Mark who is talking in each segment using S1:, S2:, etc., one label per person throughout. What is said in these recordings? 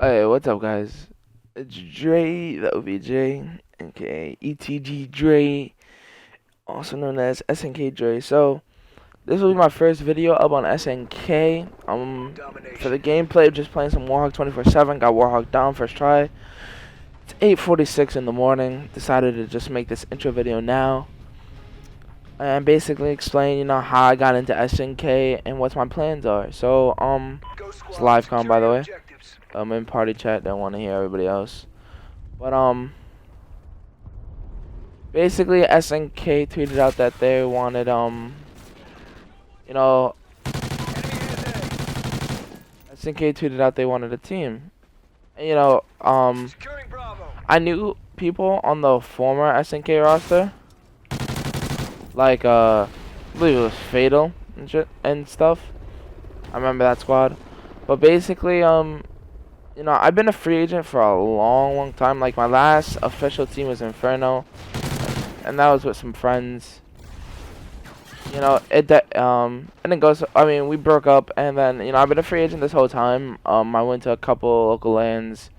S1: Hey, what's up, guys? It's Dre, the OBJ, aka ETG Dre, also known as SNK Dre. So, this will be my first video up on SNK. For the gameplay, just playing some Warhawk 24/7. Got Warhawk down first try. It's 8:46 in the morning. Decided to just make this intro video now, and basically explain, how I got into SNK and what my plans are. So, it's live com, by the way. I'm in party chat, don't want to hear everybody else. But basically SNK tweeted out that they wanted SNK tweeted out they wanted a team. And, I knew people on the former SNK roster, like I believe it was Fatal and shit and stuff. I remember that squad. But basically I've been a free agent for a long time. Like, my last official team was Inferno, and that was with some friends. And it goes. I mean, we broke up, and then I've been a free agent this whole time. I went to a couple local lands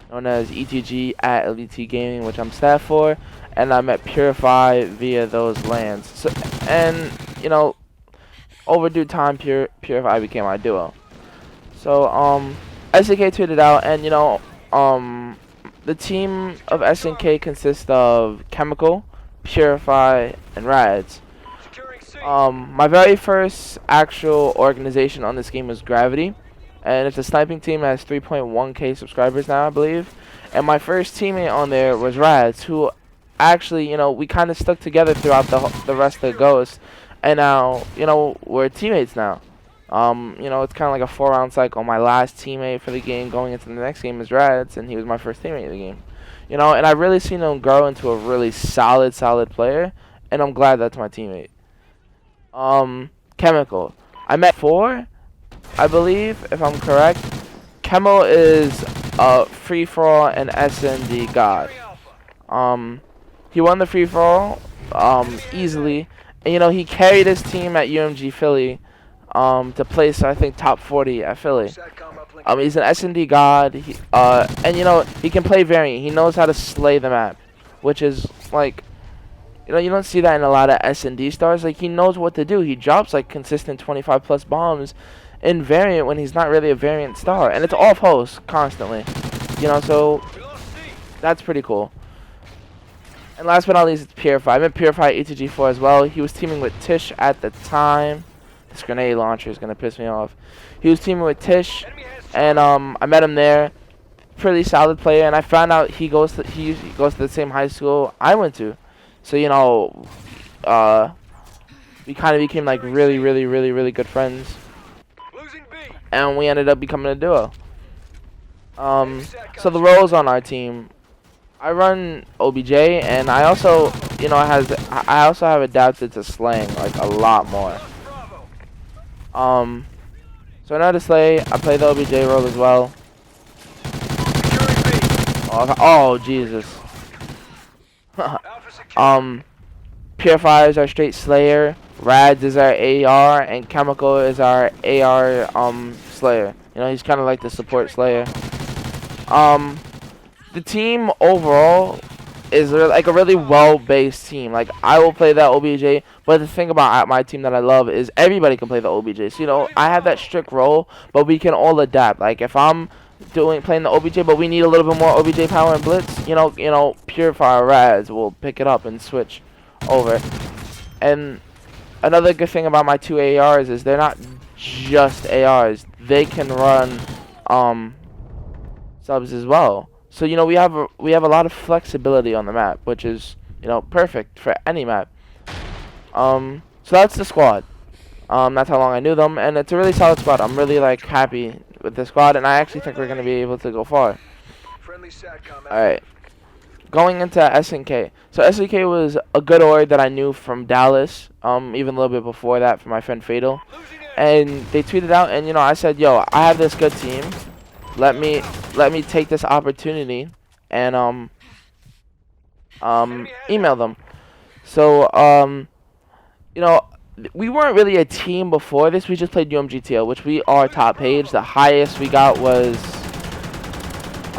S1: known as ETG at LET Gaming, which I'm staff for, and I met Purify via those lands. So, and over due time, Purify became my duo. So SNK tweeted out, and the team of SNK consists of Chemical, Purify, and Rads. My very first actual organization on this game was Gravity, and it's a sniping team that has 3.1k subscribers now, I believe. And my first teammate on there was Rads, who actually, we kind of stuck together throughout the rest of the Ghosts, and now, we're teammates now. It's kind of like a 4-round cycle. My last teammate for the game going into the next game is Rads, and he was my first teammate in the game. And I've really seen him grow into a really solid player, and I'm glad that's my teammate. Chemical. I met 4, I believe, if I'm correct. Chemo is free-for-all and SnK.COD. He won the free-for-all easily, and he carried his team at UMG Philly to place, I think, top 40 at Philly. He's an SnK.COD, and he can play variant. He knows how to slay the map, which is like, you don't see that in a lot of SND stars. Like, he knows what to do. He drops like consistent 25+ bombs in variant when he's not really a variant star, and it's off host constantly. So that's pretty cool. And last but not least, it's Purify. I met Purify at ETG4 as well. He was teaming with Tish at the time. This grenade launcher is gonna piss me off. He was teaming with Tish, and I met him there. Pretty solid player, and I found out he goes to the same high school I went to. So we kind of became like really good friends, and we ended up becoming a duo. So the roles on our team, I run OBJ, and I also I also have adapted to slaying like a lot more. So I know how to slay. I play the OBJ role as well. Oh Jesus. Purify is our straight slayer. Rads is our AR, and Chemical is our AR slayer. He's kind of like the support slayer. The team overall is like a really well-based team. Like, I will play that OBJ, but the thing about my team that I love is everybody can play the OBJ. So, I have that strict role, but we can all adapt. Like, if I'm playing the OBJ, but we need a little bit more OBJ power and blitz, Purify or Rads will pick it up and switch over. And another good thing about my 2 ARs is they're not just ARs. They can run subs as well. So we have a lot of flexibility on the map, which is perfect for any map. So that's the squad. That's how long I knew them, and it's a really solid squad. I'm really happy with the squad, and I actually think we're gonna be able to go far. All right, going into SNK. So SNK was a good org that I knew from Dallas, even a little bit before that from my friend Fatal, and they tweeted out, and I said, yo, I have this good team. Let me take this opportunity and email them. So we weren't really a team before this. We just played UMGTO, which we are top page. The highest we got was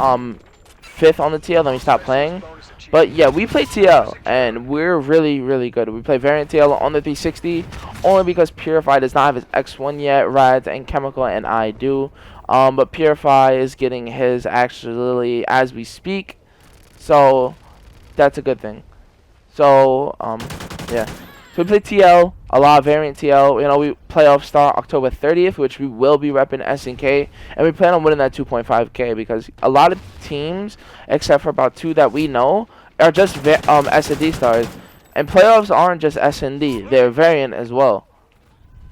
S1: 5th on the TL, then we stopped playing. But yeah, we play TL, and we're really, really good. We play variant TL on the 360, only because Purify does not have his X1 yet. Rads and Chemical and I do. But Purify is getting his actually as we speak, so that's a good thing. So, yeah. So we play TL, a lot of variant TL. You know, we playoffs start October 30th, which we will be repping SnK, and we plan on winning that 2.5K because a lot of teams, except for about 2 that we know, are just S&D stars, and playoffs aren't just S&D; they're variant as well.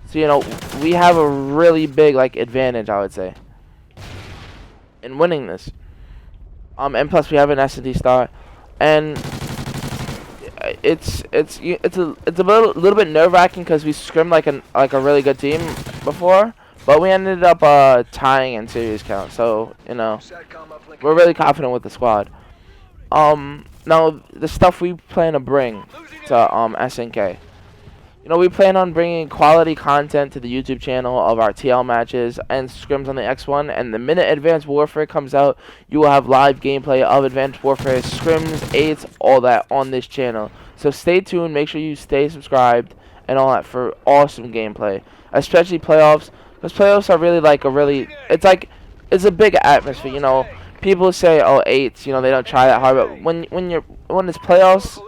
S1: So you know, we have a really big advantage, I would say, in winning this. And plus we have an S&D star, and it's a little bit nerve-wracking because we scrimmed like a really good team before, but we ended up tying in series count. So you know, we're really confident with the squad. Now the stuff we plan to bring to SnK. You know, we plan on bringing quality content to the YouTube channel of our TL matches and scrims on the X1. And the minute Advanced Warfare comes out, you will have live gameplay of Advanced Warfare, scrims, 8s, all that on this channel. So stay tuned. Make sure you stay subscribed and all that for awesome gameplay, especially playoffs. Because playoffs are really it's a big atmosphere. You know, people say, oh, 8s, you know, they don't try that hard, but when it's playoffs,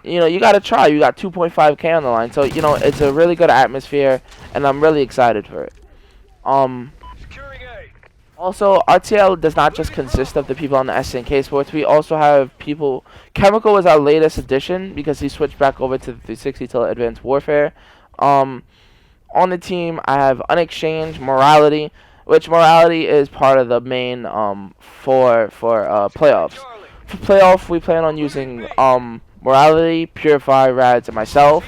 S1: you know, you gotta try. You got 2.5K on the line, so you know it's a really good atmosphere, and I'm really excited for it. Also, RTL does not just consist of the people on the SnK Sports. We also have people. Chemical is our latest addition because he switched back over to the 360 till Advanced Warfare. On the team, I have Unexchanged, Morality, which Morality is part of the main for playoffs. For playoff, we plan on using Morality, Purify, Rads, and myself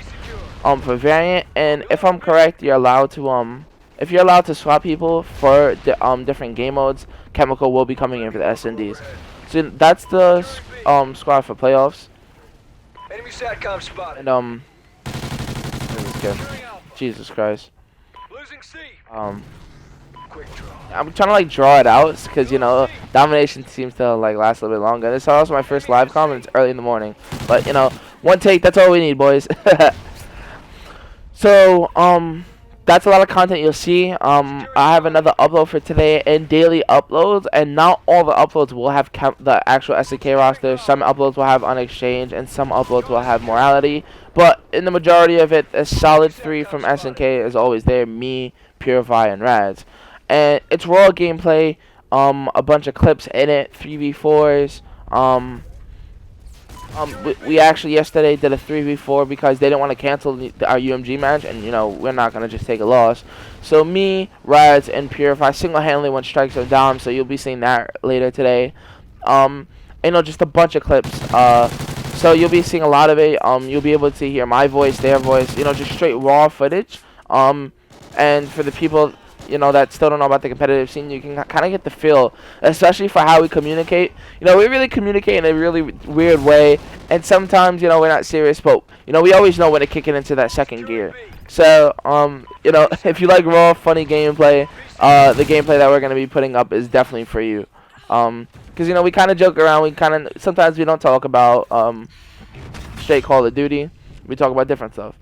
S1: for variant. And if I'm correct, you're allowed to if you're allowed to swap people for different game modes, Chemical will be coming in for the S&Ds. So that's the squad for playoffs.
S2: Enemy SATCOM spotted.
S1: And Jesus Christ.
S2: Losing C.
S1: Quick draw. I'm trying to draw it out because you know domination seems to last a little bit longer. This is also my first live com and it's early in the morning, but you know, one take, that's all we need, boys. So that's a lot of content you'll see. I have another upload for today and daily uploads, and not all the uploads will have the actual SnK roster. Some uploads will have Unexchanged and some uploads will have Morality, but in the majority of it, a solid 3 from SnK is always there: me, Purify, and Rads. And it's raw gameplay, a bunch of clips in it, 3v4s. We actually yesterday did a 3v4 because they didn't want to cancel our UMG match, and you know we're not gonna just take a loss. So me, Rads, and Purify single-handedly went strikes of down. So you'll be seeing that later today. You know, just a bunch of clips. So you'll be seeing a lot of it. You'll be able to hear my voice, their voice. You know, just straight raw footage. And for the people, you know, that still don't know about the competitive scene, you can kind of get the feel, especially for how we communicate. You know, we really communicate in a really weird way, and sometimes, you know, we're not serious, but, you know, we always know when to kick it into that second gear. So, you know, if you like raw, funny gameplay, the gameplay that we're going to be putting up is definitely for you. Because, you know, we kind of joke around, sometimes we don't talk about straight Call of Duty, we talk about different stuff.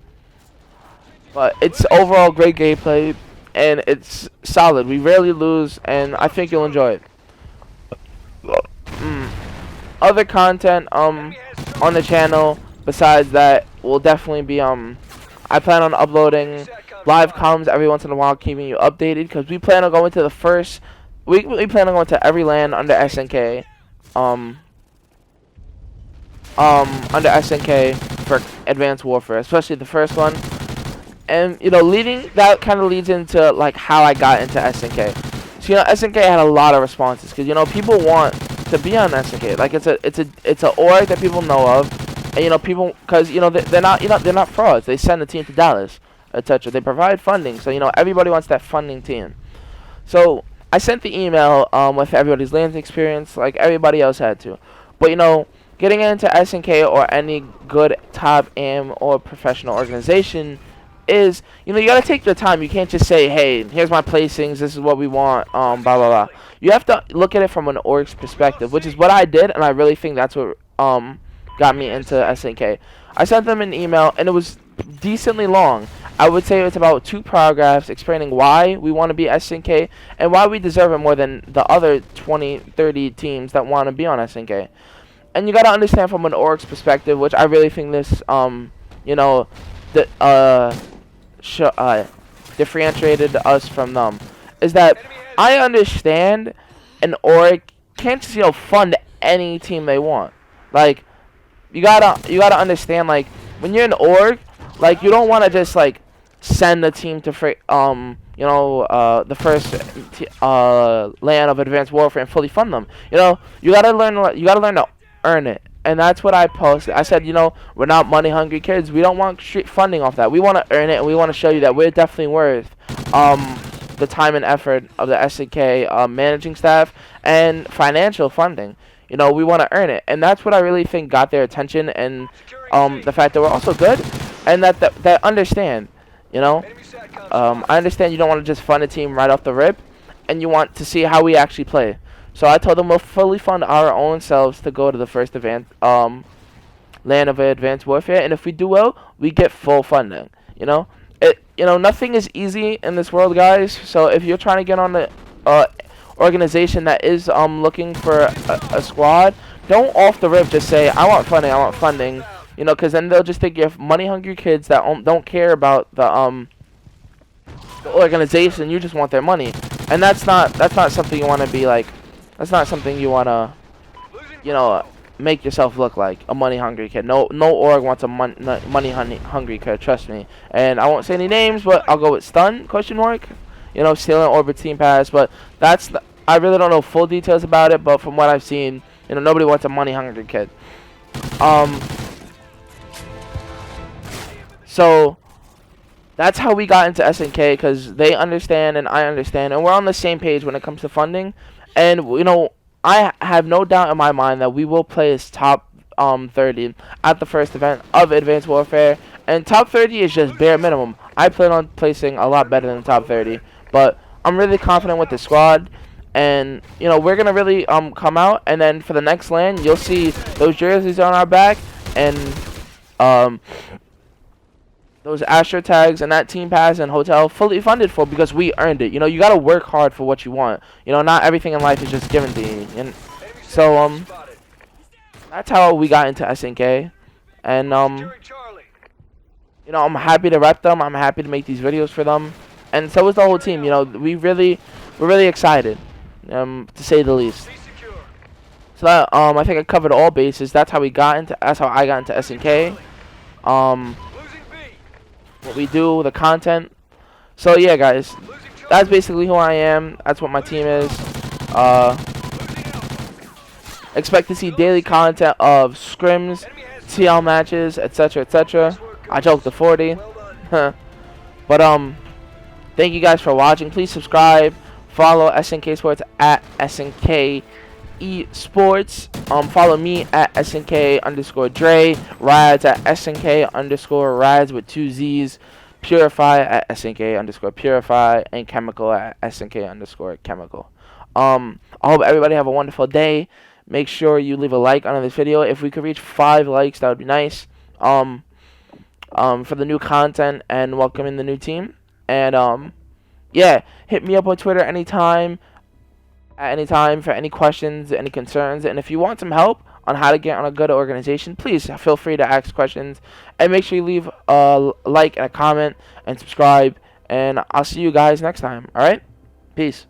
S1: But it's overall great gameplay, and it's solid. We rarely lose, and I think you'll enjoy it. Other content on the channel besides that will definitely be I plan on uploading live comms every once in a while, keeping you updated, because we plan on going to the first we plan on going to every LAN under SnK under SnK for Advanced Warfare, especially the first one. And you know, that kind of leads into how I got into SnK. So you know, SnK had a lot of responses because you know people want to be on SnK. It's a org that people know of, and you know people, because you know they're not frauds. They send the team to Dallas, etc. They provide funding, so you know everybody wants that funding team. So I sent the email with everybody's LAN experience, like everybody else had to. But you know, getting into SnK or any good top AM or professional organization is, you know, you gotta take your time. You can't just say, hey, here's my placings, this is what we want, blah blah blah. You have to look at it from an org's perspective, which is what I did, and I really think that's what got me into SnK. I sent them an email, and it was decently long. I would say it's about 2 paragraphs explaining why we want to be SnK and why we deserve it more than the other 20, 30 teams that want to be on SnK. And you gotta understand from an org's perspective, which I really think this, you know, differentiated us from them, is that I understand an org can't just, you know, fund any team they want. Like, you gotta understand, like, when you're an org, like, you don't want to just, like, send a team to you know, the first land of Advanced Warfare and fully fund them. You know, you gotta learn to earn it. And that's what I posted. I said, you know, we're not money hungry kids. We don't want street funding off that. We want to earn it, and we want to show you that we're definitely worth the time and effort of the SnK managing staff and financial funding. You know, we want to earn it, and that's what I really think got their attention, and the fact that we're also good, and that understand. You know, I understand you don't want to just fund a team right off the rip, and you want to see how we actually play. So I told them we'll fully fund our own selves to go to the first land of Advanced Warfare, and if we do well, we get full funding. You know, nothing is easy in this world, guys. So if you're trying to get on the organization that is looking for a squad, don't off the rip just say I want funding. You know, because then they'll just think you're money-hungry kids that don't care about the organization. You just want their money, and that's not something you want to be like. That's not something you want to, you know, make yourself look like a money-hungry kid. No org wants a money-hungry kid. Trust me. And I won't say any names, but I'll go with Stun ? You know, stealing Orbit Team Pass, but I really don't know full details about it. But from what I've seen, you know, nobody wants a money-hungry kid. So that's how we got into SnK, because they understand and I understand, and we're on the same page when it comes to funding. And, you know, I have no doubt in my mind that we will place top 30 at the first event of Advanced Warfare. And top 30 is just bare minimum. I plan on placing a lot better than top 30. But I'm really confident with the squad. And, you know, we're going to really come out. And then for the next LAN, you'll see those jerseys on our back. And those Astro tags and that team pass and hotel fully funded for, because we earned it. You know, you gotta work hard for what you want. You know, not everything in life is just given to you. And so that's how we got into SnK. And you know, I'm happy to rep them. I'm happy to make these videos for them. And so is the whole team. You know, we're really excited, to say the least. So that, I think I covered all bases. That's how I got into SnK. What we do, the content. So yeah, guys, that's basically who I am. That's what my team is. Expect to see daily content of scrims, TL matches, etc., etc. I joked the 40. But thank you guys for watching. Please subscribe, follow SnK Sports at SnK eSports. Follow me at SnK_Dre, Rides at SnK_Rides with 2 Z's, Purify at SnK_Purify, and Chemical at SnK_Chemical. I hope everybody have a wonderful day. Make sure you leave a like on this video. If we could reach 5 likes, that would be nice. For the new content and welcoming the new team. And yeah, hit me up on Twitter anytime. At any time for any questions, any concerns, and if you want some help on how to get on a good organization, please feel free to ask questions, and make sure you leave a like and a comment and subscribe, and I'll see you guys next time. All right, peace.